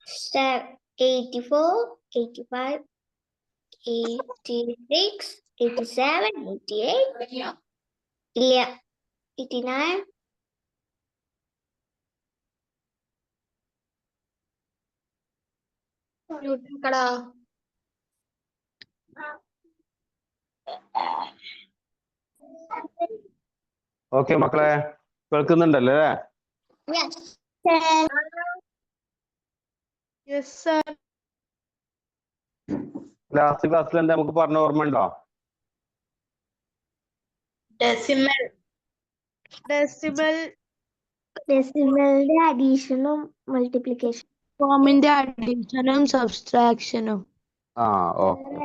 Step 84, 85, 86, 87, 88. Yeah, 89. Okay മക്കളെ, കേൾക്കുന്നുണ്ടല്ലേ? Yes, sir. Yes, sir. Last ക്ലാസ്സിൽ എന്താ നമുക്ക് പറഞ്ഞ ഓർമ്മ ഉണ്ടോ? Decimal. Decimal addition and multiplication. Formന്റെ addition subtraction. ആ ഓക്കെ.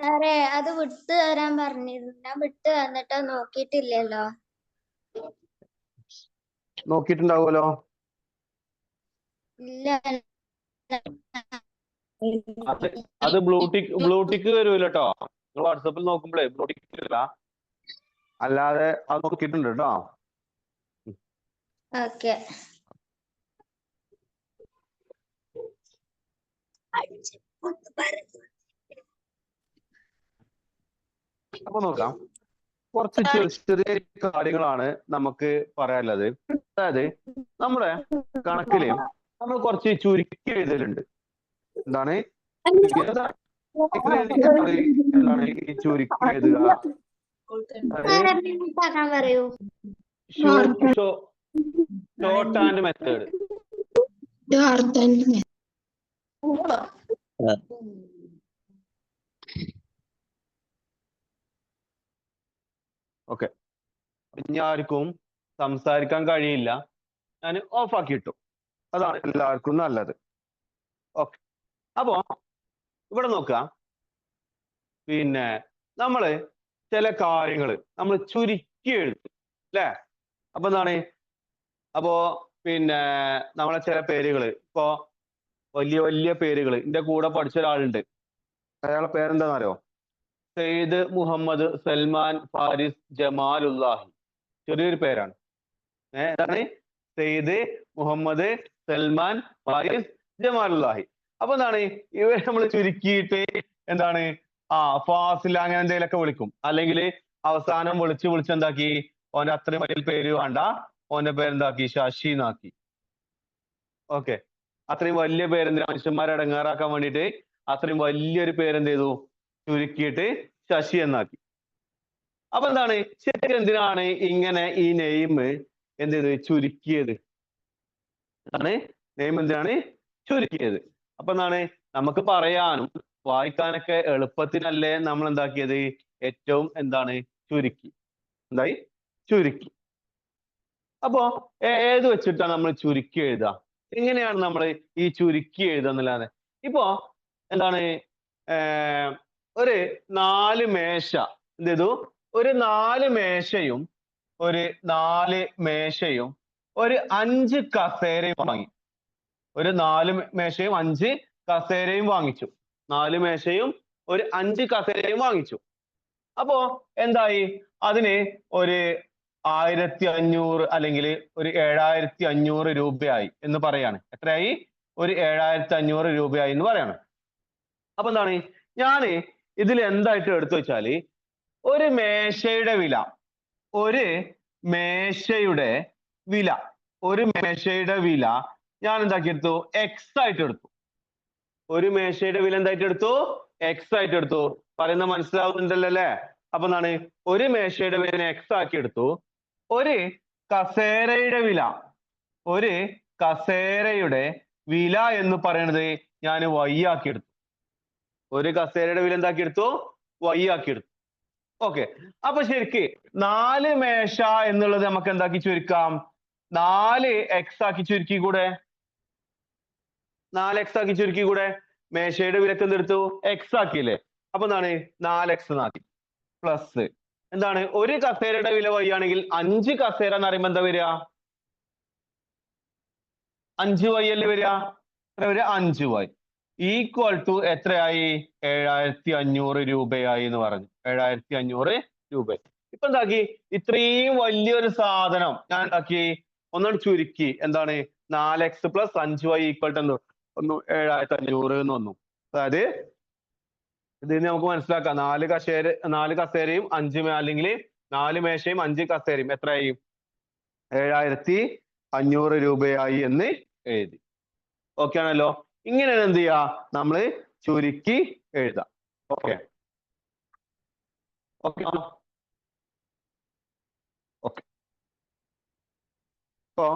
സാറേ അത് വിട്ടു തരാൻ പറഞ്ഞിരുന്നു. ഞാൻ വിട്ടു തന്നിട്ട് നോക്കിയിട്ടില്ലല്ലോ. നോക്കിയിട്ടുണ്ടാവുമല്ലോ. ഇല്ല. അത് ബ്ലൂടിക്ക് വരൂല കേട്ടോ. നിങ്ങൾ വാട്സപ്പിൽ നോക്കുമ്പോഴേ ബ്ലൂടിക്ക് വരില്ല, അല്ലാതെ അത് നോക്കിയിട്ടുണ്ട് കേട്ടോ. ഓക്കെ. അപ്പൊ നോക്കാം, കുറച്ച് ചെറിയ കാര്യങ്ങളാണ് നമുക്ക് പറയാനുള്ളത്. അതായത് നമ്മുടെ കണക്കില് നമ്മൾ കുറച്ച് ചുരുക്കി എഴുതലുണ്ട്. എന്താണ് എന്താണ് ഈ ചുരുക്കി എഴുതുക? പറയൂ. Short and method. ഓക്കെ, ഇനി ആർക്കും സംസാരിക്കാൻ കഴിയില്ല, ഞാൻ ഓഫ് ആക്കി ഇട്ടു. അതാണ് എല്ലാവർക്കും നല്ലത്. ഓക്കെ, അപ്പോ ഇവിടെ നോക്കുക. പിന്നെ നമ്മള് ചില കാര്യങ്ങൾ നമ്മൾ ചുരുക്കി എഴുതും അല്ലേ? അപ്പൊ എന്താണ്, അപ്പോ പിന്നെ നമ്മളെ ചില പേരുകൾ, ഇപ്പോ വലിയ വലിയ പേരുകൾ, എന്റെ കൂടെ പഠിച്ച ഒരാളുണ്ട്. അയാളുടെ പേരെന്താണെന്നറിയോ? സെയ്ദ് മുഹമ്മദ് സൽമാൻ ഫാരിസ് ജമാലുല്ലാഹി. ചെറിയൊരു പേരാണ്. എന്താണ്? സെയ്ദ് മുഹമ്മദ് സൽമാൻ ഫാരിസ് ജമാലുല്ലാഹി. അപ്പൊ എന്താണ്, ഇവരെ നമ്മൾ ചുരുക്കിയിട്ട് എന്താണ്, ഫാസിൽ അങ്ങനെ എന്തെങ്കിലുമൊക്കെ വിളിക്കും. അല്ലെങ്കിൽ അവസാനം വിളിച്ച് എന്താക്കി, ഓന്റെ അത്രയും വലിയ പേര് വേണ്ട, ഓന്റെ പേരെന്താക്കി, ശശി എന്നാക്കി. ഓക്കെ, അത്രയും വലിയ പേരെന്തിനാ, മനുഷ്യന്മാരെ അടങ്ങാറാക്കാൻ വേണ്ടിയിട്ട് അത്രയും വലിയൊരു പേരെന്ത് ചെയ്തു, ചുരുക്കിയിട്ട് ശശി എന്നാക്കി. അപ്പൊ എന്താണ്, ശരിക്കും എന്തിനാണ് ഇങ്ങനെ ഈ നെയിം എന്ത് ചെയ്ത് ചുരുക്കിയത്? നെയിം എന്തിനാണ് ചുരുക്കിയത്? അപ്പൊ എന്താണ്, നമുക്ക് പറയാനും വായിക്കാനൊക്കെ എളുപ്പത്തിനല്ലേ നമ്മൾ എന്താക്കിയത്, ഏറ്റവും എന്താണ് ചുരുക്കി. എന്തായി? ചുരുക്കി. അപ്പോ ഏത് വെച്ചിട്ടാണ് നമ്മൾ ചുരുക്കി എഴുതുക? എങ്ങനെയാണ് നമ്മൾ ഈ ചുരുക്കി എഴുതുക എന്നുള്ളത്? ഇപ്പോ എന്താണ്, ഒരു 4 മേശ എന്ത് ചെയ്തു, ഒരു 4 മേശയും ഒരു 4 മേശയും ഒരു 5 കസേരയും വാങ്ങി. ഒരു 4 മേശയും 5 കസേരയും വാങ്ങിച്ചു. 4 മേശയും ഒരു 5 കസേരയും വാങ്ങിച്ചു. അപ്പോ എന്തായി, അതിന് ഒരു 1500 അല്ലെങ്കിൽ ഒരു 7500 രൂപയായി എന്ന് പറയാണ്. എത്രയായി? ഒരു 7500 രൂപയായി എന്ന് പറയാണ്. അപ്പൊ എന്താണ്, ഞാന് ഇതിൽ എന്തായിട്ട് എടുത്തു വെച്ചാല്, ഒരു മേശയുടെ വില, ഒരു മേശയുടെ വില, ഒരു മേശയുടെ വില ഞാൻ എന്താക്കി എടുത്തു, എക്സ് ആയിട്ട് എടുത്തു. ഒരു മേശയുടെ വില എന്തായിട്ട് എടുത്തു? എക്സ് ആയിട്ട് എടുത്തു. പറയുന്ന മനസ്സിലാവുന്നുണ്ടല്ലോ അല്ലേ? അപ്പൊ എന്താണ്, ഒരു മേശയുടെ വില എക്സ് ആക്കി എടുത്തു. ഒരു കസേരയുടെ വില, ഒരു കസേരയുടെ വില എന്ന് പറയുന്നത് ഞാൻ വൈ ആക്കി എടുത്തു. ഒരു കസേരയുടെ വില എന്താക്കി എടുത്തു? വൈ ആക്കി എടുത്തു. ഓക്കെ, അപ്പൊ ശരിക്ക് 4 മേശ എന്നുള്ളത് നമുക്ക് എന്താക്കി ചുരുക്കാം? 4 എക്സ് ആക്കി ചുരുക്കി കൂടെ? 4 എക്സ് ആക്കി ചുരുക്കി കൂടെ? മേശയുടെ വിലക്ക് എന്തെടുത്തു? എക്സ് ആക്കിയില്ലേ? അപ്പൊ എന്താണ്, 4x ആക്കി പ്ലസ് എന്താണ് ഒരു കസേരയുടെ വില y ആണെങ്കിൽ 5 കസേര എന്ന് പറയുമ്പോൾ എന്താ വരിക? 5y അല്ലേ വരിക? എത്ര വരിക? 5y ഈക്വൽ ടു എത്രയായി? 7500 രൂപയായി എന്ന് പറഞ്ഞു. 7500 രൂപ. ഇപ്പൊ എന്താക്കി? ഇത്രയും വലിയൊരു സാധനം ഞാൻ എന്താക്കി? ഒന്നുകൂടി ചുരുക്കി. എന്താണ്? 4x + 5y ഈക്വൽ ടു 7500 എന്ന് വന്നു. അതായത് ഇതിന് നമുക്ക് മനസ്സിലാക്കാം 4 കസേരയും 5 അല്ലെങ്കിൽ 4 മേശയും 5 കസേരയും എത്രയായി? 7500 രൂപയായി എന്ന് എഴുതി. ഓക്കെ ആണല്ലോ? ഇങ്ങനെ എന്ത് ചെയ്യാ? നമ്മള് ചുരുക്കി എഴുതാം. Okay okay okay. ഇപ്പോ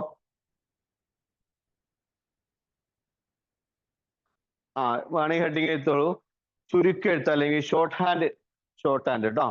വേണമെങ്കിൽ ഹെഡിങ് എഴുത്തോളൂ. ചുരുക്കി എഴുത്താം, അല്ലെങ്കിൽ ഷോർട്ട് ഹാൻഡ് കേട്ടോ.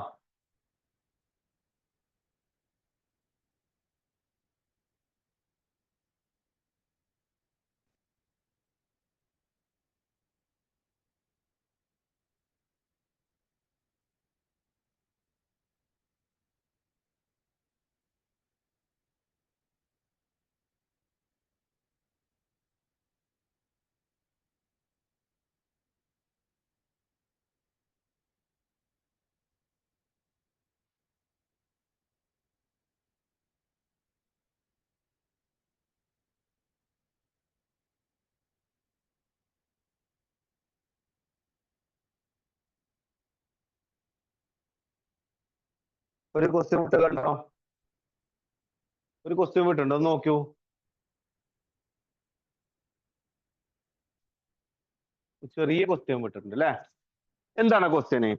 ഒരു ക്വസ്റ്റ്യൻ വിട്ട് കണ്ടോ? ഒരു ക്വസ്റ്റ്യൻ വിട്ടുണ്ടോ? ഒന്ന് നോക്കൂ. ചെറിയ ക്വസ്റ്റ്യൻ വിട്ടിട്ടുണ്ട് അല്ലെ? എന്താണ് ക്വസ്റ്റ്യന്?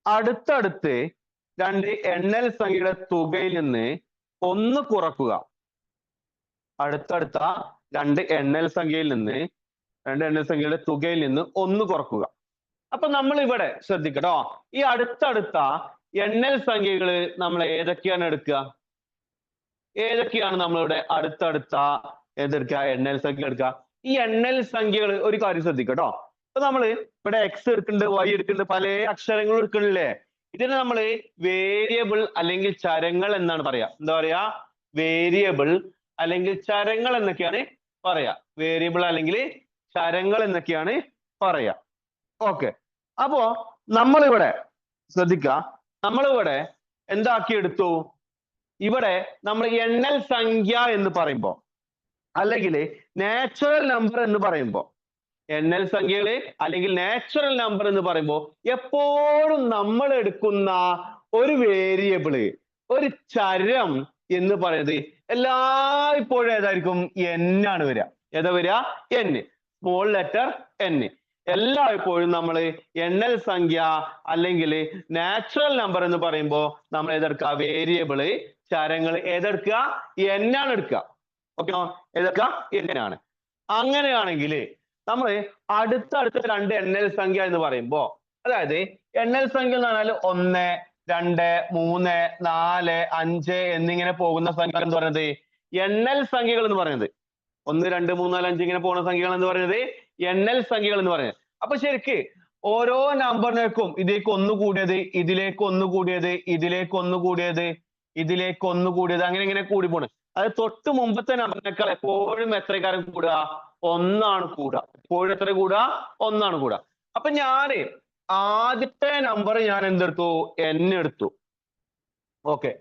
അടുത്തടുത്ത് രണ്ട് എണ്ണൽ സംഖ്യയുടെ തുകയിൽ നിന്ന് 1 കുറക്കുക. അടുത്തടുത്ത രണ്ട് എണ്ണൽ സംഖ്യയുടെ തുകയിൽ നിന്ന് 1 കുറക്കുക. അപ്പൊ നമ്മൾ ഇവിടെ ശ്രദ്ധിക്കട്ടോ, ഈ അടുത്തടുത്ത എണ്ണൽ സംഖ്യകള് നമ്മൾ ഏതൊക്കെയാണ് എടുക്കുക? ഏതൊക്കെയാണ് നമ്മളിവിടെ അടുത്തടുത്ത ഏതെടുക്കുക? എണ്ണൽ സംഖ്യ എടുക്കുക. ഈ എണ്ണൽ സംഖ്യകൾ ഒരു കാര്യം ശ്രദ്ധിക്കട്ടോ. അപ്പൊ നമ്മള് ഇവിടെ x എടുക്കുന്നുണ്ട്, y എടുക്കുന്നുണ്ട്, പല അക്ഷരങ്ങളും എടുക്കണില്ലേ? ഇതിനെ നമ്മള് വേരിയബിൾ അല്ലെങ്കിൽ ചരങ്ങൾ എന്നാണ് പറയാ. എന്താ പറയാ? വേരിയബിൾ അല്ലെങ്കിൽ ചരങ്ങൾ എന്നൊക്കെയാണ് പറയാ. വേരിയബിൾ അല്ലെങ്കിൽ ചരങ്ങൾ എന്നൊക്കെയാണ് പറയാ. ഓക്കെ. അപ്പോ നമ്മളിവിടെ ശ്രദ്ധിക്ക, നമ്മളിവിടെ എന്താക്കി എടുത്തു? ഇവിടെ നമ്മൾ എണ്ണൽ സംഖ്യ എന്ന് പറയുമ്പോ, അല്ലെങ്കിൽ നാച്ചുറൽ നമ്പർ എന്ന് പറയുമ്പോ, എണ്ണൽ സംഖ്യകള് അല്ലെങ്കിൽ നാച്ചുറൽ നമ്പർ എന്ന് പറയുമ്പോൾ എപ്പോഴും നമ്മൾ എടുക്കുന്ന ഒരു വേരിയബിള്, ഒരു ചരം എന്ന് പറയുന്നത് എല്ലായ്പ്പോഴും ഏതായിരിക്കും? n ആണ് വരിക. ഏതാ വരിക? n, small letter n. എല്ലായ്പ്പോഴും നമ്മൾ എണ്ണൽ സംഖ്യ അല്ലെങ്കിൽ നാച്ചുറൽ നമ്പർ എന്ന് പറയുമ്പോൾ നമ്മൾ ഏതെടുക്കുക? വേരിയബിള്, ചരങ്ങൾ ഏതെടുക്കുക? n ആണ് എടുക്കുക. ഓക്കെ, ഏതെടുക്കുക? n ആണ്. അങ്ങനെയാണെങ്കിൽ നമ്മൾ അടുത്തടുത്ത രണ്ട് എണ്ണൽ സംഖ്യ എന്ന് പറയുമ്പോ, അതായത് എണ്ണൽ സംഖ്യ എന്ന് പറഞ്ഞാൽ 1, 2, 3, 4, 5 എന്നിങ്ങനെ പോകുന്ന സംഖ്യ എന്ന് പറയുന്നത് എണ്ണൽ സംഖ്യകൾ എന്ന് പറയുന്നത്. 1, 2, 3, 4, 5 ഇങ്ങനെ പോകുന്ന സംഖ്യകൾ എന്ന് പറയുന്നത് എണ്ണൽ സംഖ്യകൾ എന്ന് പറയുന്നത്. അപ്പൊ ശരിക്ക് ഓരോ നമ്പറിനേക്കും ഇതിലേക്ക് 1 കൂടിയത്, ഇതിലേക്ക് 1 കൂടിയത്, ഇതിലേക്ക് 1 കൂടിയത്, ഇതിലേക്ക് 1 കൂടിയത്, അങ്ങനെ ഇങ്ങനെ കൂടി പോണ്. അത് തൊട്ട് മുമ്പത്തെ നമ്പറിനേക്കാൾ എപ്പോഴും എത്രക്കാരം കൂടുക? 1 ആണ് കൂടുക. എപ്പോഴും എത്ര കൂടുക? 1 ആണ് കൂടുക. അപ്പൊ ഞാന് ആദ്യത്തെ നമ്പർ ഞാൻ എന്തെടുത്തു? n എടുത്തു. ഓക്കെ,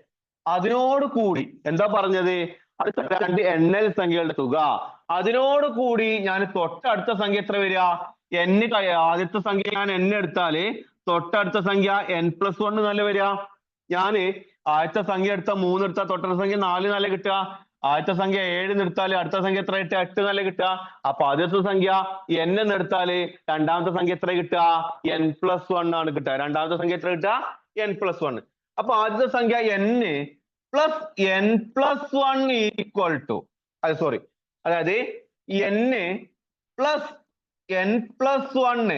അതിനോട് കൂടി എന്താ പറഞ്ഞത്? അടുത്ത രണ്ട് എണ്ണൽ സംഖ്യകളുടെ തുക, അതിനോട് കൂടി ഞാൻ തൊട്ടടുത്ത സംഖ്യ എത്ര വരിക? n. ആദ്യത്തെ സംഖ്യ ഞാൻ n എടുത്താല് തൊട്ടടുത്ത സംഖ്യ n+1 എന്നല്ലേ വരിക? ഞാന് ആദ്യത്തെ സംഖ്യ എടുത്താൽ 3 എടുത്താൽ തൊട്ടടുത്ത സംഖ്യ 4 എന്നല്ലേ കിട്ടുക? ആദ്യത്തെ സംഖ്യ 7 എടുത്താൽ അടുത്ത സംഖ്യ എത്ര കിട്ടുക? 8 എന്നല്ലേ കിട്ടുക? അപ്പൊ ആദ്യത്തെ സംഖ്യ n എന്ന് എടുത്താല് രണ്ടാമത്തെ സംഖ്യ എത്ര കിട്ടുക? n+1 ആണ് കിട്ടുക. രണ്ടാമത്തെ സംഖ്യ എത്ര കിട്ടുക? n+1. അപ്പൊ ആദ്യത്തെ സംഖ്യ n plus n+1 equal to, അതായത് n പ്ലസ് n+1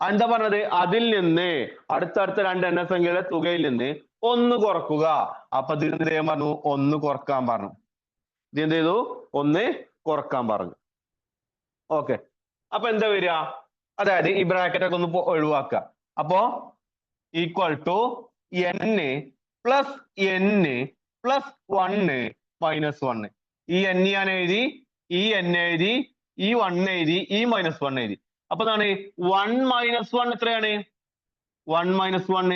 എന്താ പറഞ്ഞത്? അതിൽ നിന്ന് അടുത്തടുത്ത രണ്ട് എണ്ണ സംഖ്യയുടെ തുകയിൽ നിന്ന് 1 കുറക്കുക. അപ്പൊ ഇതിന് പറഞ്ഞു 1 കുറക്കാൻ പറഞ്ഞു. ഇത് എന്ത് ചെയ്തു? 1 കുറക്കാൻ പറഞ്ഞു. ഓക്കെ, അപ്പൊ എന്താ വരിക? അതായത് ഈ ബ്രാക്കറ്റ് ഒക്കെ ഒന്ന് ഒഴിവാക്കുക. അപ്പോ equal to n plus n plus 1 minus 1. ഈ n ഞാൻ എഴുതി, ഈ n എഴുതി, ഈ 1 എഴുതി, ഈ മൈനസ് 1 എഴുതി. അപ്പൊ എന്താണ് 1 മൈനസ് 1 എത്രയാണ്? 1 മൈനസ് 1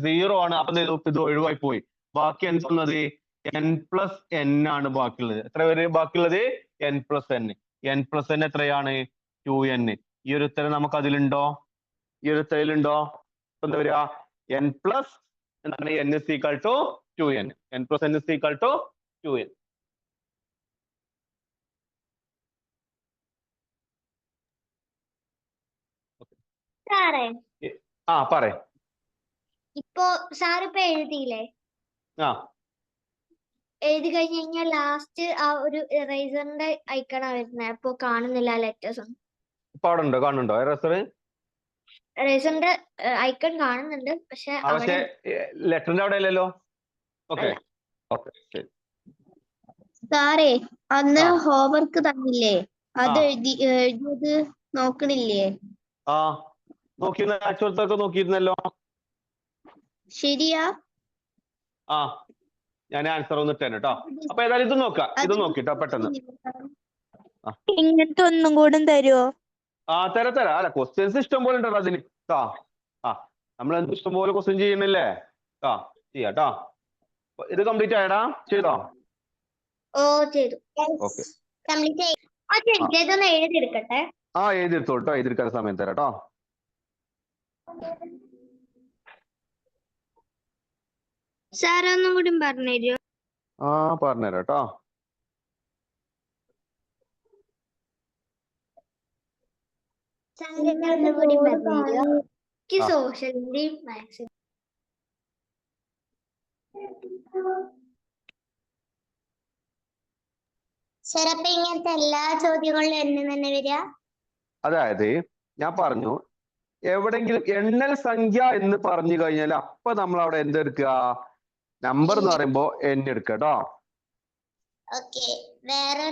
0 ആണ്. അപ്പൊ ഇത് ഒഴിവായി പോയി. ബാക്കി എന്താ വന്നത്? n പ്ലസ് n ആണ് ബാക്കിയുള്ളത്. എത്ര പേര് ബാക്കിയുള്ളത്? n plus n. n plus n എത്രയാണ്? 2n. ഈ ഒരു ഉത്തരം നമുക്ക് അതിലുണ്ടോ? ഈ ഒരു ഉത്തരത്തിലുണ്ടോ? എന്താ വരിക? n പ്ലസ് എന്താണ്? n is equal to 2n. n plus n is equal to 2n. സാറേ പറയ്. ഇപ്പൊ സാറിപ്പോ എഴുതിയില്ലേ? ആ എഴുതി കഴിഞ്ഞ് കഴിഞ്ഞാൽ ലാസ്റ്റ് ആ ഒരു ഇറേസറിന്റെ ഐക്കണാ വരുന്നത്. അപ്പൊ കാണുന്നില്ല ലെറ്റേഴ്സ് ഒന്നും. ഇപ്പൊ അവിടെ ഉണ്ടോ? കാണുന്നുണ്ടോ എറേസർ? ഇറേസറിന്റെ ഐക്കൺ കാണുന്നുണ്ട്, പക്ഷെ പക്ഷെ ലെറ്ററിന്റെ അവിടെ അല്ലല്ലോ. ഓക്കെ അല്ല. ഓക്കെ ശരി. സാറേ അന്ന് ആ. ഹോംവർക്ക് തന്നില്ലേ, അത് ആ. എഴുതിയത് നോക്കണില്ലേ? ആ നോക്കിയിരുന്ന ആക്ച്വൽത്തൊക്കെ നോക്കിയിരുന്നല്ലോ. ശരിയാ? ആ ഞാൻ ആൻസർ ഒന്ന് ഇട്ടേനെ കേട്ടോ. അപ്പൊ ഏതായാലും ഇത് നോക്കാം. ഇത് നോക്കിട്ടോ പെട്ടെന്ന്. ഇങ്ങനത്തെ ഒന്നും കൂടെ തരുമോ? തരാം. അല്ല ക്വസ്റ്റ്യൻസ് ഇഷ്ടം പോലെ ഉണ്ടല്ലോ അതിന്. നമ്മൾ എന്ത് ഇഷ്ടം പോലെ ക്വസ്റ്റ്യൻ ചെയ്യണില്ലേ? ചെയ്യാട്ടോ. ഇത് കംപ്ലീറ്റ് ആയടാ? ചെയ്തോ? ഓ ചെയ്തു. ഓക്കെ. ഇതൊന്ന് എഴുതിയെടുക്കട്ടെ. എഴുതിയെടുത്തോട്ടോ. എഴുതിയെടുക്കാൻ സമയം തരാം കേട്ടോ. സാർ ഒന്നും കൂടി പറഞ്ഞുതരുമോ? പറഞ്ഞുതരാം കേട്ടോ. ഒന്നും കൂടി പറഞ്ഞുതരുമോ? എനിക്ക് സോഷ്യലിന്റെയും മാത്സിന്റെയും സാർ അപ്പൊ ഇങ്ങനത്തെ എല്ലാ ചോദ്യങ്ങളിലും എന്നെ തന്നെ വരിക? അതായത് ഞാൻ പറഞ്ഞു, എവിടെങ്കിലും എണ്ണൽ സംഖ്യ എന്ന് പറഞ്ഞു കഴിഞ്ഞാൽ അപ്പൊ നമ്മൾ അവിടെ എന്തെടുക്കുക? നമ്പർ എന്ന് പറയുമ്പോ n എടുക്കുക കേട്ടോ. വേറെ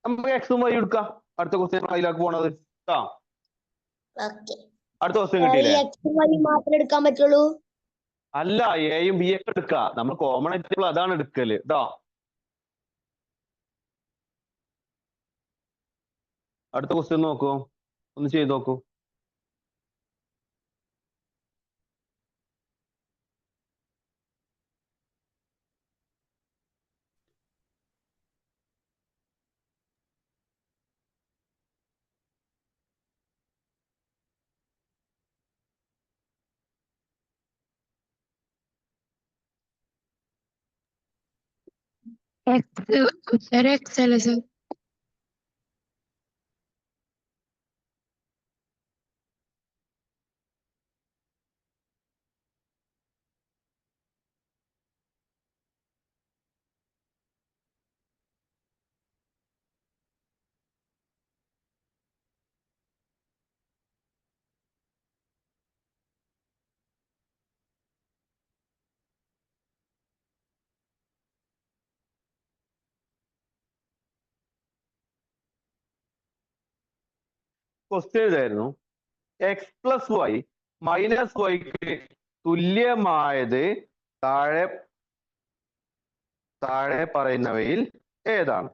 നമുക്ക് എക്സും വൈ എടുക്കാം. അടുത്ത ക്വസ്റ്റ്യൻ അതിലേക്ക് പോണത്. അടുത്ത ക്വസ്റ്റ്യൻ കിട്ടിയില്ലേ? മാത്രമേ എടുക്കാൻ പറ്റുള്ളൂ. അല്ല, എയും ബി ഒക്കെ എടുക്കുക. നമ്മൾ കോമൺ ആയിട്ടുള്ള അതാണ് എടുക്കല് കേട്ടോ. അടുത്ത ക്വസ്റ്റ്യൻ നോക്കൂ, ഒന്ന് ചെയ്ത് നോക്കൂ. സർ എക്സ് അല്ലേ സർ? ക്വസ്റ്റ്യൻ ഇതായിരുന്നു, എക്സ് പ്ലസ് വൈ മൈനസ് വൈക്ക് തുല്യമായത് താഴെ പറയുന്നവയിൽ ഏതാണ്?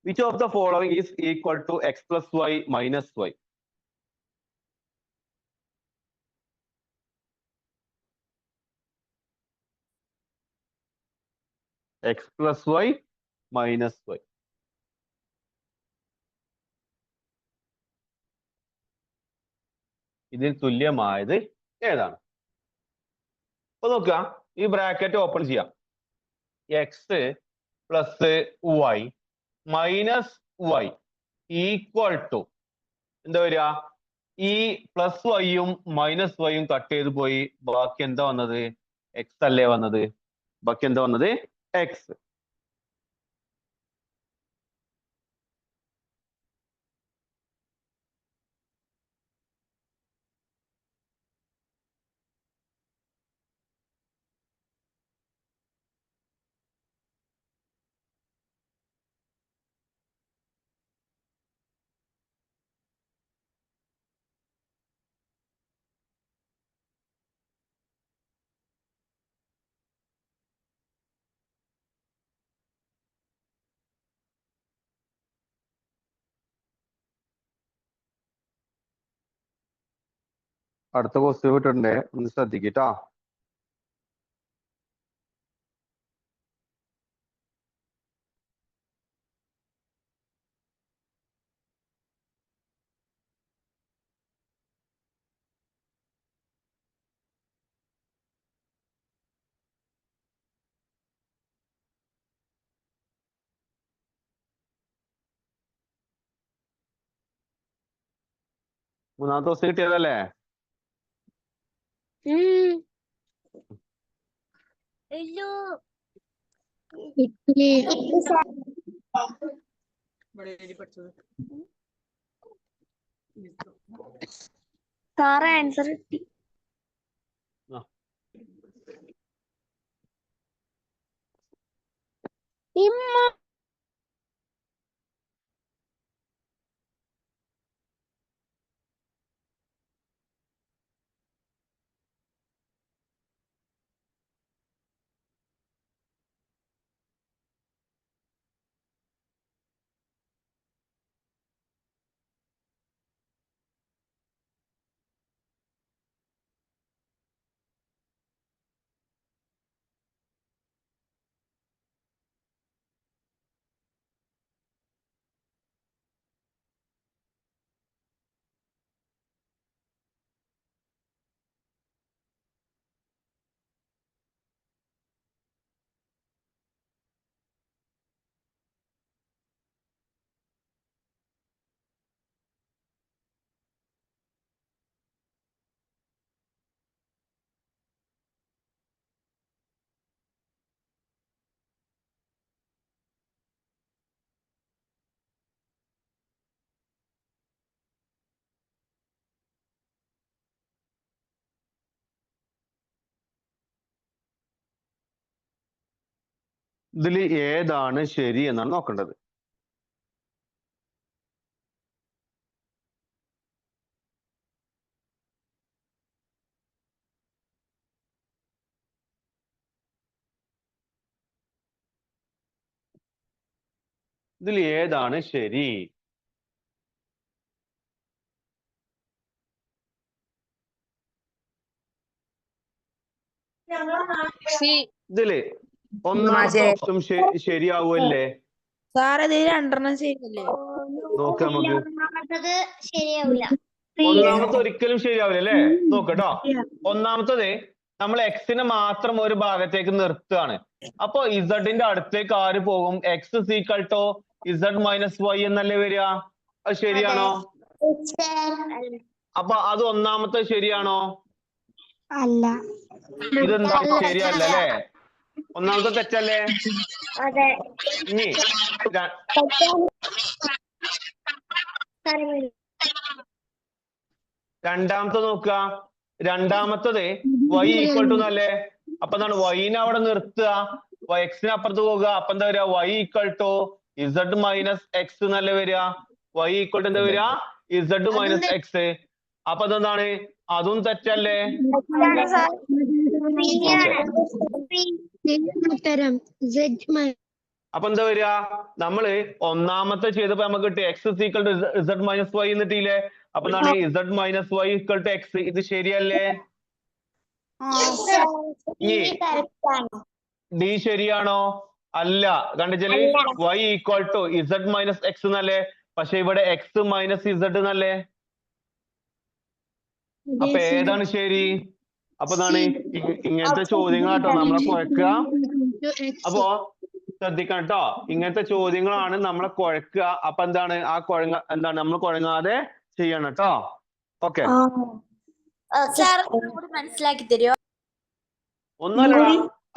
Which of the following is equal to x plus y minus y? x plus y minus y. ഇതിന് തുല്യമായത് ഏതാണ്? അപ്പൊ നോക്കുക, ഈ ബ്രാക്കറ്റ് ഓപ്പൺ ചെയ്യാം. X plus Y minus Y equal to എന്താ വരിക? ഈ പ്ലസ് വൈയും മൈനസ് വൈയും കട്ട് ചെയ്ത് പോയി. ബാക്കി എന്താ വന്നത്? എക്സ് അല്ലേ വന്നത്? ബാക്കി എന്താ വന്നത്? എക്സ്. അടുത്ത ക്വസ്റ്റ്യൻ വിട്ടിട്ടുണ്ടേ, ഒന്ന് ശ്രദ്ധിക്കട്ടോ. മൂന്നാമത്തെ ക്വസ്റ്റ്യൻ കിട്ടിയതല്ലേ? സാറേ ആൻസർ കിട്ടി. ആ. ഇതിൽ ഏതാണ് ശരി എന്നാണ് നോക്കേണ്ടത്. ഇതിൽ ഏതാണ് ശരി? ഇതില് ഒന്നാമത്തെ ഓപ്ഷൻ ശരിയാവുമല്ലേ? സാർ ഇത് രണ്ടെണ്ണം ശരിയല്ലേ? നോക്കാം നമുക്ക്. ഒന്നാമത്തത് ശരിയാവില്ല. ഒന്നാമത്തെ ഒരിക്കലും ശരിയാവില്ല അല്ലേ? നോക്കട്ടോ. ഒന്നാമത്തത് നമ്മൾ എക്സിനെ മാത്രം ഒരു ഭാഗത്തേക്ക് നിർത്തുകയാണ്. അപ്പൊ ഇസഡിന്റെ അടുത്തേക്ക് ആര് പോകും? X is equal to Z minus Y എന്നല്ലേ വരിക? അത് ശരിയാണോ? അപ്പൊ അത് ഒന്നാമത്തെ ശരിയാണോ? അല്ല. ഇതെന്താ ശരിയല്ല അല്ലേ? ഒന്നാമത്തെ തെറ്റല്ലേ? അതെ. ഇനി രണ്ടാമത്തെ നോക്കുക. രണ്ടാമത്തത് y ഈക്വൽ ടു എന്നല്ലേ? അപ്പൊ എന്താണ്? വൈനെ അവിടെ നിർത്തുക, എക്സിന് അപ്പുറത്ത് പോകുക. അപ്പൊ എന്താ വരിക? y equal to Z minus X എന്നല്ലേ വരിക? y ഈക്വൽ ടു എന്താ വരിക? Z minus X. അപ്പൊ അതെന്താണ്? അതും തെറ്റല്ലേ? അപ്പൊ എന്താ വരിക? നമ്മള് ഒന്നാമത്തെ ചെയ്തപ്പോ നമുക്ക് കിട്ടി x is equal to Z minus y എന്നിട്ടില്ലേ? അപ്പൊ എന്താണ്? Z minus Y equal to x. ഇത് ശരിയല്ലേ? ഡി ശരിയാണോ? അല്ല. കണ്ടിച്ചാല് y equal to Z minus X എന്നല്ലേ? പക്ഷെ ഇവിടെ എക്സ് മൈനസ് ഇസഡ് എന്നല്ലേ? അപ്പൊ ഏതാണ് ശരി? അപ്പൊ എന്താണ്? ഇങ്ങനത്തെ ചോദ്യങ്ങളാട്ടോ നമ്മളെ കുഴക്കുക. അപ്പോ ശ്രദ്ധിക്കണം കേട്ടോ. ഇങ്ങനത്തെ ചോദ്യങ്ങളാണ് നമ്മളെ കുഴക്കുക. അപ്പൊ എന്താണ്? ആ എന്താണ് നമ്മൾ കുഴങ്ങാതെ ചെയ്യണം കേട്ടോ. ഓക്കെ, മനസ്സിലാക്കി തരുമോ? ഒന്നല്ല.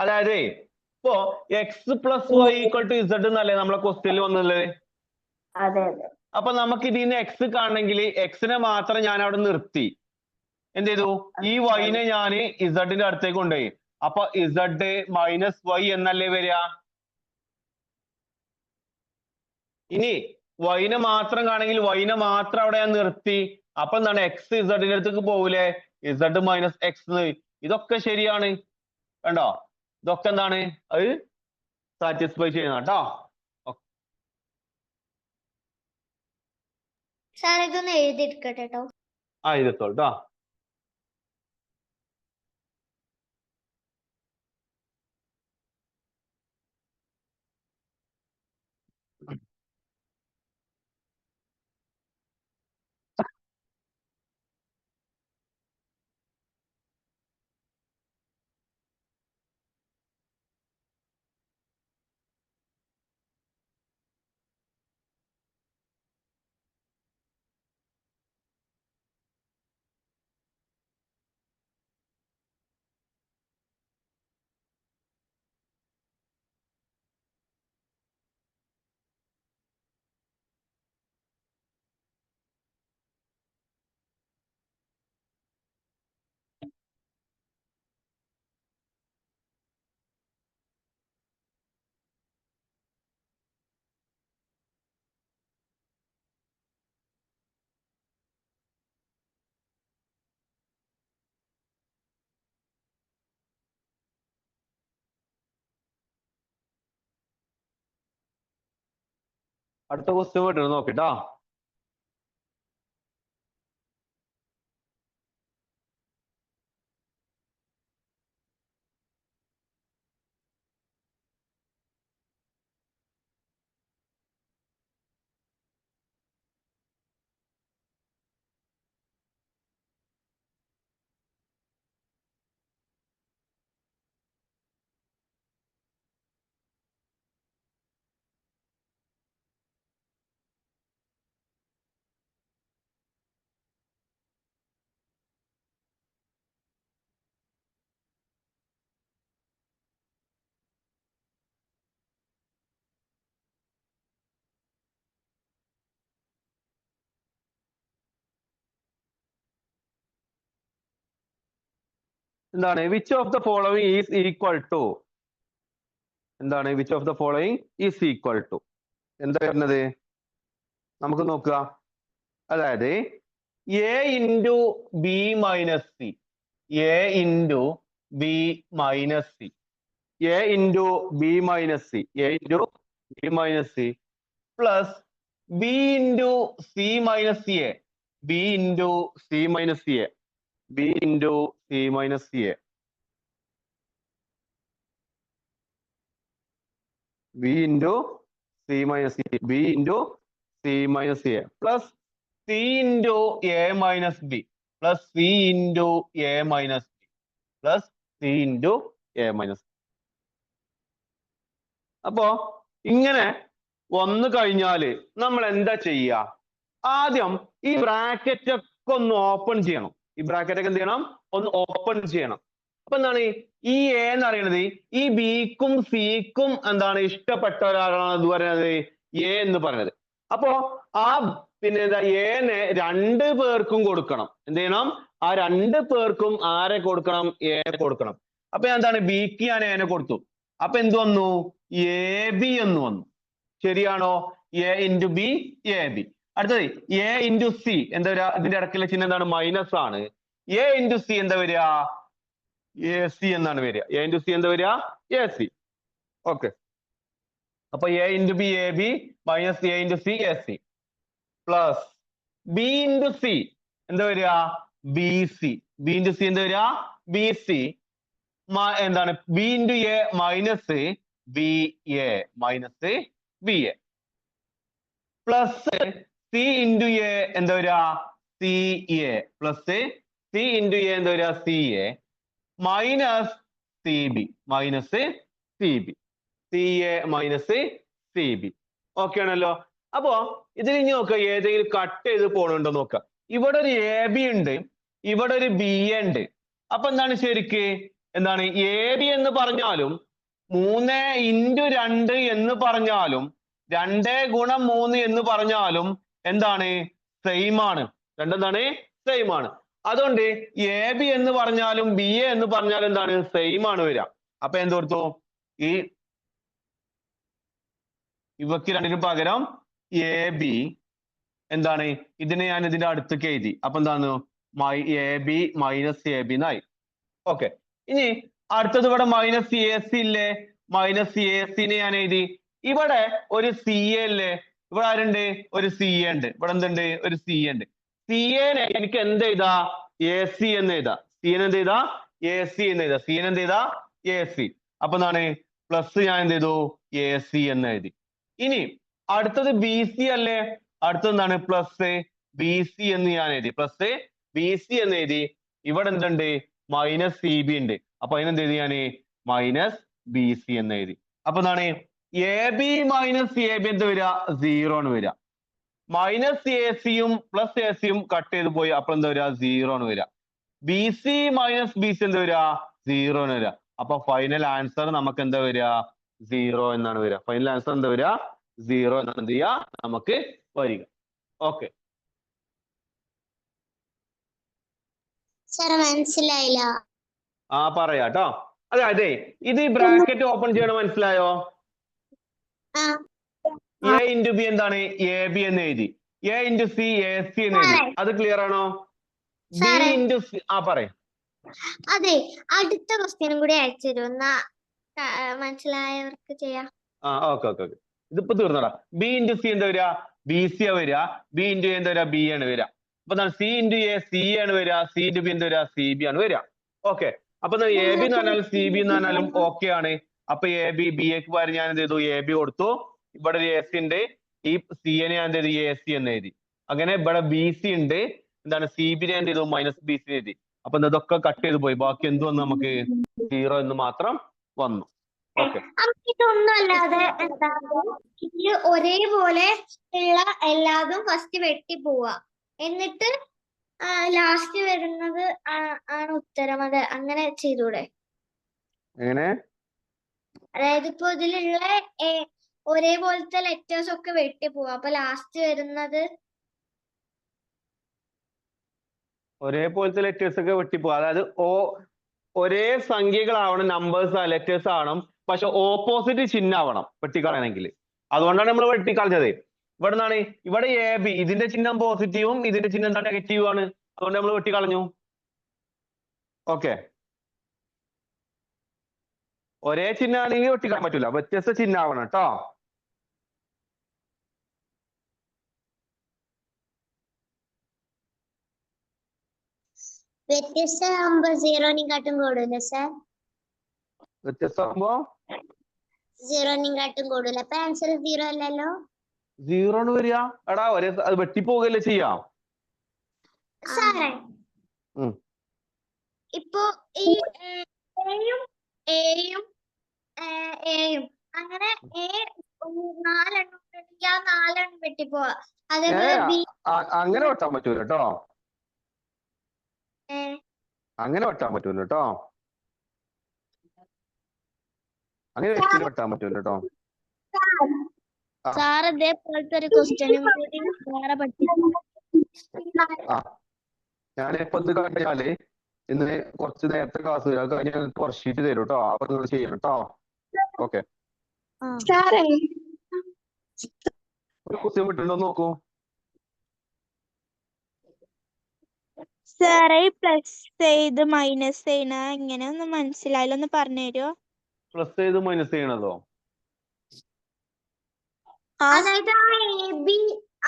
അതായത് ഇപ്പോ X plus Y equal to Z എന്നല്ലേ നമ്മളെ ക്വസ്റ്റ്യനിൽ വന്നുള്ളത്? അപ്പൊ നമുക്ക് ഇതിന്ന് എക്സ് കാണണമെങ്കിൽ എക്സിനെ മാത്രം ഞാൻ അവിടെ നിർത്തി. എന്ത് ചെയ്തു? ഈ വൈനെ ഞാൻ ഇസഡിന്റെ അടുത്തേക്ക് കൊണ്ടുപോയി. അപ്പൊ ഇസഡ് മൈനസ് വൈ എന്നല്ലേ വരിക? ഇനി വൈനെ മാത്രം കാണണമെങ്കിൽ വൈനെ മാത്രം അവിടെ ഞാൻ നിർത്തി. അപ്പൊ എന്താണ്? എക്സ് ഇസഡിന്റെ അടുത്തേക്ക് പോകൂലേ? Z minus X. ഇതൊക്കെ ശരിയാണ്. കണ്ടോ? ഇതൊക്കെ എന്താണ്? അത് സാറ്റിസ്ഫൈ ചെയ്യണം കേട്ടോ. സാർ ഇതൊന്ന് എഴുതിയെടുക്കട്ടെ കേട്ടോ. എഴുതിക്കോട്ടോ. അടുത്ത ക്വസ്റ്റ്യൻ വിട്ടു നോക്കിട്ടോ. എന്താണ് which of the following is equal to, എന്താണ് which of the following is equal to, എന്താ വരുന്നത് നമുക്ക് നോക്കുക. അതായത് a into b minus c, a into b minus c, a into b minus c, a into b minus c plus b into c minus c a, b into c minus c a, b into c minus c a, b into c minus c, b into c minus c a plus c into a minus B plus c into a minus B plus c into a minus. അപ്പോ ഇങ്ങനെ വന്നു കഴിഞ്ഞാല് നമ്മൾ എന്താ ചെയ്യുക? ആദ്യം ഈ bracket ഒക്കെ ഒന്ന് ഓപ്പൺ ചെയ്യണം. ഈ ബ്രാക്കറ്റ് ഒക്കെ എന്ത് ചെയ്യണം? ഒന്ന് ഓപ്പൺ ചെയ്യണം. അപ്പൊ എന്താണ് ഈ എ എന്ന് പറയുന്നത് ഈ ബിക്കും സിക്കും എന്താണ് ഇഷ്ടപ്പെട്ട ഒരാളാണ് എന്ന് പറയുന്നത് എ എന്ന് പറയുന്നത്. അപ്പോ ആ പിന്നെ എന്താ എനെ രണ്ടു പേർക്കും കൊടുക്കണം. എന്ത് ചെയ്യണം? ആ രണ്ടു പേർക്കും ആരെ കൊടുക്കണം? എ കൊടുക്കണം. അപ്പൊ എന്താണ് ബിക്ക് ഞാൻ എനെ കൊടുത്തു. അപ്പൊ എന്ത് വന്നു? എ ബി എന്ന് വന്നു. ശരിയാണോ? A into b, a B. അടുത്തത് എ ഇൻറ്റു സി എന്താ വരിക? ഇതിന്റെ ഇടയ്ക്കുള്ള ചിഹ്നം എന്താണ്? മൈനസ് ആണ്. എ ഇൻറ്റു സി എന്താ വരിക? എ സി എന്നാണ് വരിക. എ ഇൻറ്റു സി എന്താ വരിക? A c. ഓക്കെ. അപ്പൊ a into b a b minus a into c a c plus b into c എന്താ വരിക? B c. B into c എന്താ വരിക? B c. എന്താണ് b into a minus b a minus b a plus c into a എന്താ വരിക? C a plus c into a എന്താ വരിക? C a minus c b minus c b, c a minus c B. Okay ആണല്ലോ. അപ്പോ ഇതിൽ ഇനി നോക്കുക, ഏതെങ്കിലും കട്ട് ചെയ്ത് പോണുണ്ടോ നോക്കുക. ഇവിടെ ഒരു എ ബി ഉണ്ട്, ഇവിടെ ഒരു ബി എ ഉണ്ട്. അപ്പൊ എന്താണ് ശരിക്ക്? എന്താണ് എ ബി എന്ന് പറഞ്ഞാലും 3x2 എന്ന് പറഞ്ഞാലും 2 × 3 എന്ന് പറഞ്ഞാലും എന്താണ്? സെയിം ആണ്. രണ്ടെന്താണ്? സെയിം ആണ്. അതുകൊണ്ട് എ ബി എന്ന് പറഞ്ഞാലും ബി എ എന്ന് പറഞ്ഞാലും എന്താണ്? സെയിം ആണ് വരിക. അപ്പൊ എന്തോർത്തു? ഈ ഇവക്ക് രണ്ടിനും പകരം എ ബി എന്താണ്? ഇതിനെ ഞാൻ ഇതിന്റെ അടുത്തേക്ക് എഴുതി. അപ്പൊ എന്താണ്? A b minus A B എന്നായി. ഓക്കെ. ഇനി അടുത്തത് ഇവിടെ മൈനസ് എ സി ഇല്ലേ? മൈനസ് എ സിനെ ഞാൻ എഴുതി. ഇവിടെ ഒരു സി എ ഇല്ലേ? ഇവിടെ ആരുണ്ട്? ഒരു സി എ ഉണ്ട്. ഇവിടെ എന്തുണ്ട്? ഒരു സി എ ഉണ്ട്. സി എനെ എനിക്ക് എന്ത് എഴുതാ? എ സി എന്ന് എഴുതാ. സി എൻ എന്ത് ചെയ്താ? എ സി എന്ന് എഴുതാ. സി എൻ എന്ത് ചെയ്താ? A C. അപ്പൊ എന്താണ്? പ്ലസ് ഞാൻ എന്ത് ചെയ്തു? എ സി എന്ന് എഴുതി. ഇനി അടുത്തത് ബി സി അല്ലേ? അടുത്തത് എന്താണ്? പ്ലസ് ബി സി എന്ന് ഞാൻ എഴുതി. പ്ലസ് ബി സി എന്ന് എഴുതി. ഇവിടെ എന്തുണ്ട്? മൈനസ് സി ബി ഉണ്ട്. അപ്പൊ അതിനെന്ത് എഴുതി ഞാൻ? മൈനസ് ബി സി എന്ന് എഴുതി. അപ്പൊ എന്താണ്? A b minus A B എന്ത് വരിക? 0 ആണ് വരിക. മൈനസ് എ സിയും പ്ലസ് എ സിയും കട്ട് ചെയ്ത് പോയി. അപ്പൊ എന്താ വരിക? 0 ആണ് വരിക. B C minus B C എന്താ വരിക? 0 ആണ് വരിക. അപ്പൊ ഫൈനൽ ആൻസർ നമുക്ക് എന്താ വരിക? 0 എന്നാണ് വരിക. ഫൈനൽ ആൻസർ എന്താ വരിക? 0 എന്നാണ് എന്ത് ചെയ്യുക? നമുക്ക് വരിക. ഓക്കെ. മനസ്സിലായില്ല. ആ പറയാട്ടോ. അതെ ഇത് ഈ ബ്രാക്കറ്റ് ഓപ്പൺ ചെയ്യണം. മനസ്സിലായോ? എ ഇൻറ്റു ബി എന്താണ്? എ ബി എന്ന് എഴുതി. A into c a C എന്ന് എഴുതി. അത് ക്ലിയർ ആണോ? B into C. ആ പറയും. അതെ, അടുത്ത ക്വസ്റ്റ്യനും കൂടി അയച്ചു തരും. എന്നാ മനസ്സിലായവർക്ക് ചെയ്യാം. ആ ഓക്കെ ഓക്കെ ഓക്കെ. ഇതിപ്പോ തീർന്നടാ. ബി ഇൻറ്റു സി എന്താ വരിക? ബി സി ആ വരിക. ബി ഇൻറ്റു എന്താ വരിക? ബി ആണ് വരിക. അപ്പൊ എന്താണ് സി ഇൻറ്റു എ സി ആണ് വരിക. സി ഇൻറ്റു ബി എന്താ വരിക? സി ബി ആണ് വരിക. ഓക്കെ. അപ്പൊ എ ബി എന്ന് പറഞ്ഞാലും സി ബി എന്ന് പറഞ്ഞാലും ഓക്കെ ആണ്. അപ്പൊ എ ബി ബി എക്ക് പകരം ഞാൻ എന്ത് ചെയ്തു? എ ബി കൊടുത്തു. ഇവിടെ ഒരു എ സി ഉണ്ട്. ഈ സി നെ ഞാൻ എന്ത് ചെയ്തു? എ സി എന്ന് എഴുതി. അങ്ങനെ ഇവിടെ ബി സി ഉണ്ട്. എന്താണ് സി ബി നെ എന്ത് ചെയ്തു? മൈനസ് ബി സി എഴുതി. അപ്പൊ ഇതൊക്കെ കട്ട് ചെയ്ത് പോയി. ബാക്കി എന്ത് വന്നു? നമുക്ക് 0 എന്ന് മാത്രം വന്നു. ഓക്കെ. ഇതൊന്നും അല്ലാതെ എന്താണ് ഇതില് ഒരേപോലെ ഉള്ള എല്ലാതും ഫസ്റ്റ് വെട്ടി പോവാ, എന്നിട്ട് ലാസ്റ്റ് വരുന്നത് ആണ് ഉത്തരം. അത് അങ്ങനെ ചെയ്തൂടെ? എങ്ങനെ? അതായത് ഇപ്പൊ ഇതിലുള്ള ഒരേപോലത്തെ ലെറ്റേഴ്സ് ഒക്കെ വെട്ടി പോവാ, അപ്പൊ ലാസ്റ്റ് വരുന്നത് ഒരേപോലത്തെ ലെറ്റേഴ്സ് ഒക്കെ വെട്ടിപ്പോകും. അതായത് ഒരേ സംഖ്യകളാവണം, നമ്പേഴ്സ് ലെറ്റേഴ്സ് ആവണം, പക്ഷെ ഓപ്പോസിറ്റ് ചിഹ്നം ആവണം വെട്ടിക്കളയണമെങ്കിൽ. അതുകൊണ്ടാണ് നമ്മൾ വെട്ടിക്കളഞ്ഞത്. ഇവിടെ നിന്നാണ് ഇവിടെ എ ബി, ഇതിന്റെ ചിഹ്നം പോസിറ്റീവും ഇതിന്റെ ചിഹ്നം എന്താ നെഗറ്റീവും ആണ്. അതുകൊണ്ട് നമ്മൾ വെട്ടിക്കളഞ്ഞു. ഓക്കെ. ഒരേ ചിഹ്നം ആണെങ്കിൽ വെട്ടിക്കളയാൻ പറ്റൂല, വ്യത്യസ്ത ചിഹ്നം ആവണം കേട്ടോ. വ്യത്യസ്തമാകുമ്പോ സീറോനെക്കാട്ടും കൂടുതൽ സാർ. വ്യത്യസ്തമാകുമ്പോ സീറോനെക്കാട്ടും കൂടുതൽ. അപ്പൊ ആൻസർ 0 അല്ലല്ലോ? 0 ആണ് വരിക. എടാ ഒരേ അത് വെട്ടിപ്പോകല്ലേ ചെയ്യാം. സാറേ ഇപ്പൊ ഈ എയും എയും എയും അങ്ങനെ നാലെണ്ണം ഉണ്ടെങ്കിൽ ആ 4 വെട്ടിപ്പോവാ. അതേപോലെ ബി അങ്ങനെ വെട്ടാൻ പറ്റൂല കേട്ടോ. അങ്ങനെ വെട്ടാൻ പറ്റൂല കേട്ടോ. അങ്ങനെ വെട്ടാൻ പറ്റൂല കേട്ടോ. സാർ ഇതേപോലത്തെ ഒരു ക്വസ്റ്റ്യനും വേറെ പഠിപ്പിച്ചു. ഞാനിപ്പോ ഇത് കഴിഞ്ഞാല് ഇന്ന് കുറച്ച് നേരത്തെ ക്ലാസ് വരും. അത് കഴിഞ്ഞാൽ കുറച്ച് ഷീറ്റ് തരും കേട്ടോ. അപ്പൊ നിങ്ങൾ ചെയ്യണം കേട്ടോ. ഓക്കെ. ഒരു ക്വസ്റ്റ്യൻ വിട്ടുണ്ടോ നോക്കൂ. സാറേ പ്ലസ് ചെയ്ത് മൈനസ് ചെയ്യണ എങ്ങനെ ഒന്ന് മനസ്സിലായില്ല, ഒന്ന് പറഞ്ഞു തരുമോ? പ്ലസ് ചെയ്ത് മൈനസ് ചെയ്യണതോ? അതായത് ആ എ ബി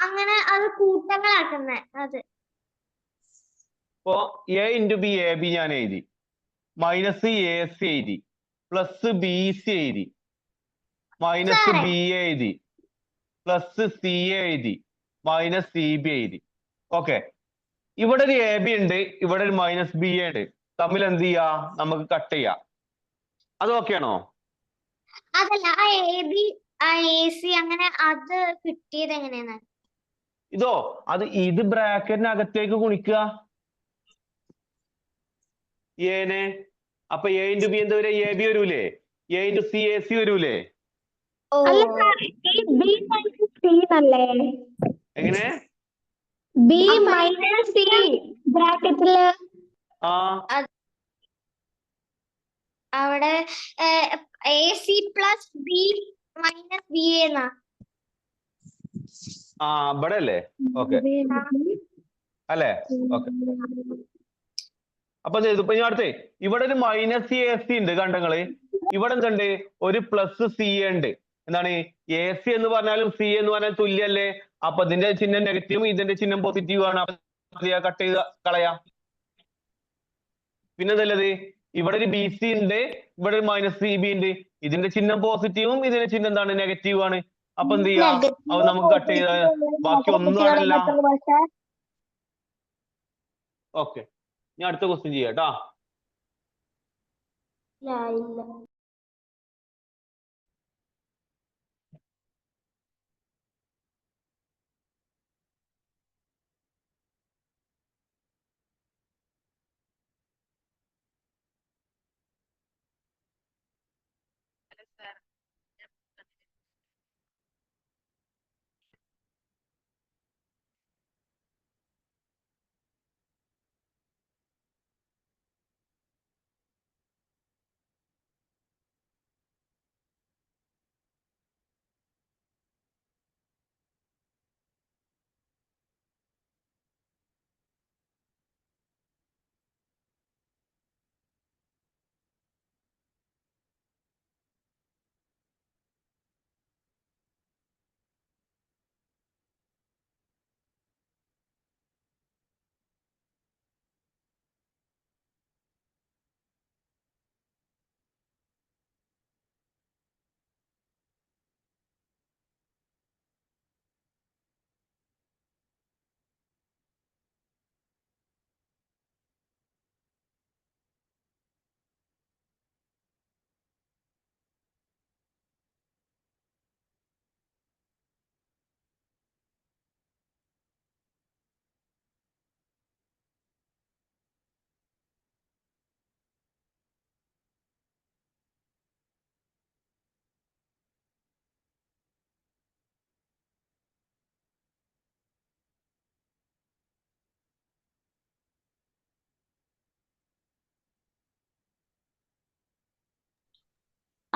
അങ്ങനെ അത് കൂട്ടങ്ങളാക്കുന്നേ അത്. ഇപ്പോ A into b a B ഞാൻ എഴുതി, മൈനസ് എ സി എഴുതി, പ്ലസ് ബി സി എഴുതി, മൈനസ് ബി എഴുതി, പ്ലസ് സി എഴുതി, മൈനസ് സി ബി എഴുതി. ഓക്കെ. ഇവിടെ ഒരു എ ബി ഉണ്ട്, ഇവിടെ ഒരു മൈനസ് ബി എ ഉണ്ട്. തമ്മിൽ എന്ത് ചെയ്യാ? നമുക്ക് കട്ട് ചെയ്യാം. അത് ഓക്കെ ആണോ? അതല്ല, ആ എ ബി ആ എ സി അങ്ങനെ അത് കിട്ടിയത് എങ്ങനെയാണ്? ഇതോ അത് ഇത് ബ്രാക്കറ്റിനകത്തേക്ക് ഗുണിക്കുക എനെ. അപ്പൊ എ ഇൻറ്റു ബി എന്താ വരിക? എ ബി വരൂലേ? A into c a C വരൂലേ? എങ്ങനെ? ബി മൈനസ് സി ബ്രാക്കറ്റില് അവിടെ A c plus B minus B എന്നാ. ഇവിടെ അല്ലേ? ഓക്കെ അല്ലേ? ഓക്കെ. അപ്പൊ ഇപ്പൊ ഞാൻ അടുത്തേ ഇവിടെ ഒരു മൈനസ് എ സി ഉണ്ട് കണ്ടങ്ങള്. ഇവിടെ എന്തുണ്ട്? ഒരു പ്ലസ് സി ഉണ്ട്. എന്താണ്? എ സി എന്ന് പറഞ്ഞാലും സി എന്ന് പറഞ്ഞാലും തുല്യല്ലേ? അപ്പൊ ഇതിന്റെ ചിഹ്നം നെഗറ്റീവും ഇതിന്റെ ചിഹ്നം പോസിറ്റീവ് ആണ്. കട്ട് ചെയ്ത് കളയാം. പിന്നെ എന്തല്ലത്? ഇവിടെ ഒരു ബി സി ഉണ്ട്, ഇവിടെ ഒരു മൈനസ് സി ബി ഉണ്ട്. ഇതിന്റെ ചിഹ്നം പോസിറ്റീവും ഇതിന്റെ ചിഹ്നം എന്താണ്? നെഗറ്റീവ് ആണ്. അപ്പൊ എന്ത് ചെയ്യാ? അപ്പൊ നമുക്ക് കട്ട് ചെയ്ത ബാക്കി ഒന്നും ആണല്ല. ഓക്കെ. ഞാൻ അടുത്ത ക്വസ്റ്റ്യൻ ചെയ്യാം കേട്ടാ.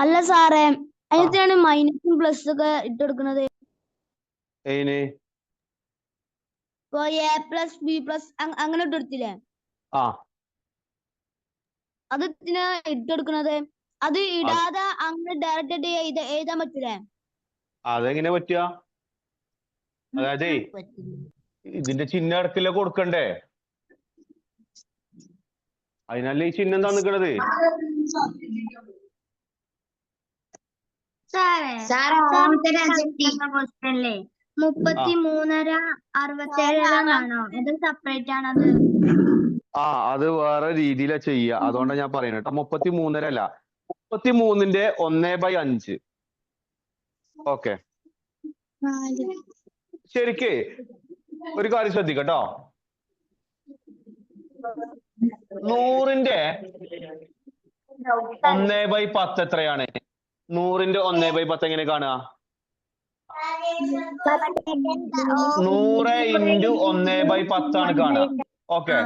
അല്ല സാറേ അതിനാണ് മൈനസും പ്ലസ് ഒക്കെ ഇട്ട് കൊടുക്കുന്നത്. ഏന് ഇപ്പൊ എ പ്ലസ് ബി പ്ലസ് അങ്ങനെ ഇട്ട് കൊടുത്തില്ലേ? ആ അത് ഇട്ട് കൊടുക്കുന്നത്. അത് ഇടാതെ അങ്ങനെ ഡയറക്റ്റ് ആയിട്ട് എഴുതാൻ പറ്റൂലേ? അതെങ്ങനെ പറ്റുക? അതായത് ഇതിന്റെ ചിഹ്നം ഇടക്കില്ല കൊടുക്കണ്ടേ? അതിനല്ലേ ഈ ചിഹ്നം തന്നിക്കണത്. ക്വസ്റ്റ്യൻല്ലേ 33 67 എന്നാണോ? അത് സെപ്പറേറ്റ് ആണത്? ആ അത് വേറെ രീതിയിലാ ചെയ്യുക. അതുകൊണ്ടാണ് ഞാൻ പറയുന്നത് കേട്ടോ. 33 അല്ല, 33ന്റെ 1/5. ഓക്കെ, ശരിക്ക് ഒരു കാര്യം ശ്രദ്ധിക്കട്ടോ. 100ന്റെ 1/10 എത്രയാണ്? 100ന്റെ 1/10 എങ്ങനെ കാണുക? 100 ഇൻറ്റു 1/10 ആണ് കാണുക. Okay,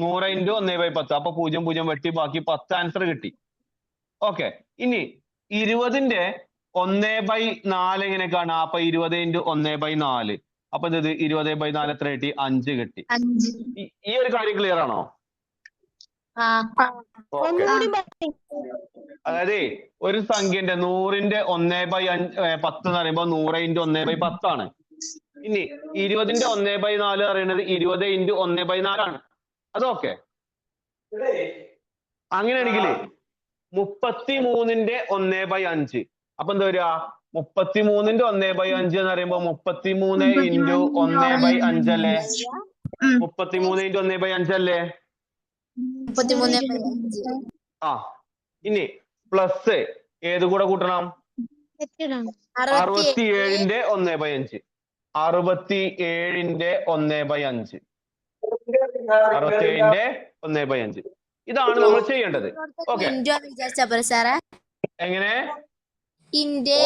100 into 1/10. അപ്പൊ 0 0 വെട്ടി ബാക്കി 10 ആൻസർ കിട്ടി. ഓക്കെ, ഇനി 20ന്റെ 1/4 എങ്ങനെ കാണുക? അപ്പൊ 20 ഇൻറ്റു 1/4. അപ്പൊ ഇത് 20/4 എത്ര കിട്ടി? 5 കിട്ടി. ഈ ഒരു കാര്യം ക്ലിയർ ആണോ? ഓക്കെ, അതായത് ഒരു സംഖ്യന്റെ 100ന്റെ 1/10 എന്ന് പറയുമ്പോൾ 100 ഇൻറ്റു 1/10 ആണ്. ഇനി 20ന്റെ 1/4 പറയുന്നത് 20 ഇൻറ്റു 1/4 ആണ്. അതൊക്കെ അങ്ങനെയാണെങ്കിൽ 33ന്റെ 1/5. അപ്പൊ എന്താ വരിക? 33ന്റെ 1/5 എന്ന് പറയുമ്പോ 33 ഇൻറ്റു 1/5 അല്ലേ? 33 ഇൻറ്റു 1/5 അല്ലേ? ആ, ഇനി പ്ലസ് ഏത് കൂടെ കൂട്ടണം? 67ന്റെ 1/5. 67ന്റെ 1/5. 67ന്റെ 1/5. ഇതാണ് നമ്മൾ ചെയ്യേണ്ടത്. ഓക്കെ, എങ്ങനെ? ഇനി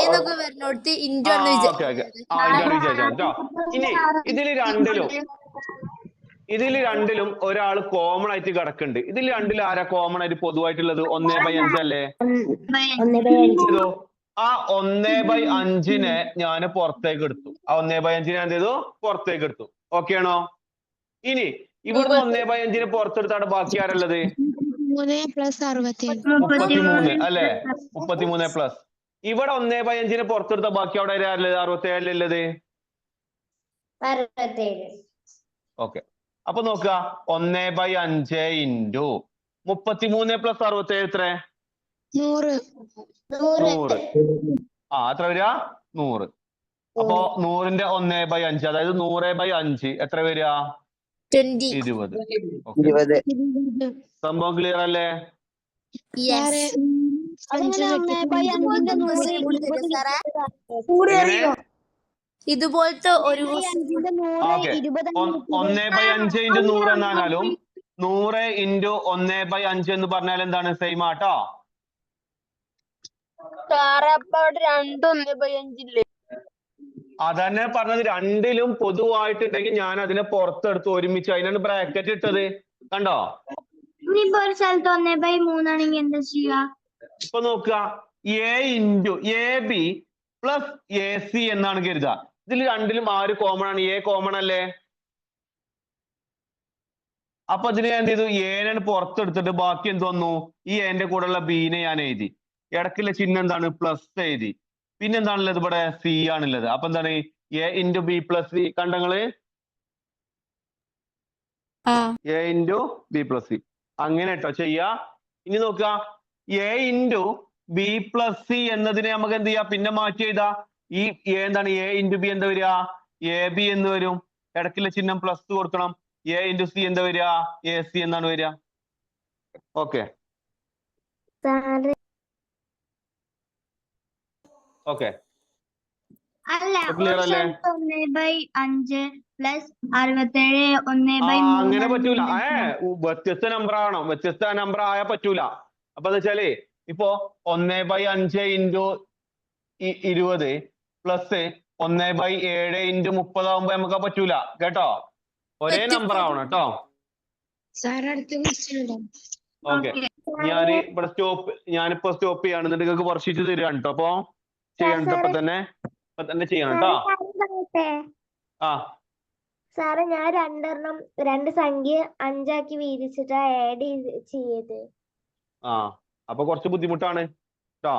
ഇതിൽ രണ്ടിലും ഒരാൾ കോമൺ ആയിട്ട് കിടക്കുന്നുണ്ട്. ഇതിൽ രണ്ടിലും ആരാ കോമൺ ആയിട്ട് പൊതുവായിട്ടുള്ളത്? 1/5 അല്ലേ? ആ 1/5 ഞാൻ പുറത്തേക്ക് എടുത്തു. ആ 1/5 ഞാൻ എന്ത് ചെയ്തു? പുറത്തേക്ക് എടുത്തു. ഓക്കെ ആണോ? ഇനി ഇവിടുന്ന് 1/5 പുറത്തെടുത്താണ് ബാക്കി ആരുള്ളത്? 33 അല്ലെ? 33 പ്ലസ് ഇവിടെ 1/5 പുറത്തെടുത്ത ബാക്കി അവിടെ ആരുള്ളത്? 67 ഉള്ളത്. ഓക്കെ, അപ്പൊ നോക്കുക, 1/5 ഇൻറ്റു 33 പ്ലസ് 67 എത്ര? 100. ആ എത്ര വരിക? 100. അപ്പൊ 100ന്റെ 1/5, അതായത് 100/5 എത്ര വരിക? 20. സംഭവം ക്ലിയർ അല്ലേ? ഇതുപോലത്തെ ഒരു 1/5 ഇൻറ്റു 100 എന്നാലും 100 ഇൻറ്റു 1/5 എന്ന് പറഞ്ഞാൽ എന്താണ്? സെയിം ആട്ടോ. അതന്നെ പറഞ്ഞത്. രണ്ടിലും പൊതുവായിട്ടുണ്ടെങ്കിൽ ഞാൻ അതിനെ പുറത്തെടുത്ത് ഒരുമിച്ച് അതിനാണ് ബ്രാക്കറ്റ് ഇട്ടത്. കണ്ടോ? ഇനിയിപ്പോ ഒരു സ്ഥലത്ത് 1/3 ആണെങ്കിൽ എന്താ ചെയ്യാ? ഇപ്പൊ നോക്കുക, a into AB plus AC എന്നാണ് കരുതുക. ഇതിൽ രണ്ടിലും ആര് കോമൺ ആണ്? എ കോമൺ അല്ലേ? അപ്പൊ ഇതിന് ഞാൻ എന്ത് ചെയ്തു? എനെ പുറത്തെടുത്തിട്ട് ബാക്കി എന്ത് വന്നു? ഈ എന്റെ കൂടെ ഉള്ള ബീനെ ഞാൻ എഴുതി. ഇടയ്ക്കുള്ള ചിഹ്നം എന്താണ്? പ്ലസ് എഴുതി. പിന്നെ എന്താണുള്ളത്? ഇവിടെ സി ആണുള്ളത്. അപ്പൊ എന്താണ്? A into b plus c. കണ്ടങ്ങള്? A into b plus c. അങ്ങനെ കേട്ടോ ചെയ്യാ. ഇനി നോക്കുക, a into b plus c എന്നതിനെ നമുക്ക് എന്ത് ചെയ്യാം? പിന്നെ മാറ്റി എഴുതാ. ഈ എ എന്താണ്? എ ഇൻറ്റു ബി എന്താ വരിക? എ ബി എന്ന് വരും. ഇടയ്ക്കുള്ള ചിഹ്നം പ്ലസ് കൊടുക്കണം. എ ഇൻറ്റു സി എന്താ വരിക? എ സി എന്നാണ് വരിക. ഓക്കെ ഓക്കെ, അല്ല, ക്ലിയർ അല്ലേ? 1/5 പ്ലസ് 67 അങ്ങനെ പറ്റൂല. വ്യത്യസ്ത നമ്പർ ആവണം. വ്യത്യസ്ത നമ്പർ ആയാൽ പറ്റൂല. അപ്പൊ എന്താ വെച്ചാല് ഇപ്പൊ 1/5 ഇൻറ്റു 20 പ്ലസ് 1/7 ഇൻറ്റു 30 ആവുമ്പോ നമുക്ക് പറ്റൂല കേട്ടോ. ഒരേ നമ്പർ ആവണം കേട്ടോ. ഓക്കെ ഞാനിപ്പോ സ്റ്റോപ്പ് ചെയ്യാണ് നിങ്ങൾക്ക് വർക്ക്ഷീറ്റ് തരികയാണ് കേട്ടോ. അപ്പൊ ചെയ്യണം ഇപ്പൊ തന്നെ ചെയ്യണം കേട്ടോ. ആ സാറേ ഞാൻ രണ്ട് സംഖ്യ 5 വീതിച്ചിട്ടാ ആഡ് ചെയ്ത്. ആ അപ്പൊ കുറച്ച് ബുദ്ധിമുട്ടാണ് കേട്ടോ.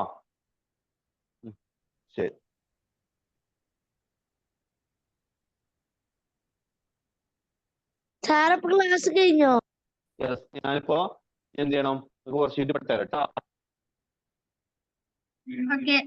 ശരി. സാറ് ഇപ്പൊ ക്ലാസ് കഴിഞ്ഞോ? യെസ്, ഞാനിപ്പോ എന്ത് ചെയ്യണം? നിങ്ങൾക്ക് വർക്ക്ഷീറ്റ് പെട്ടു കേട്ടോ. ഓക്കെ.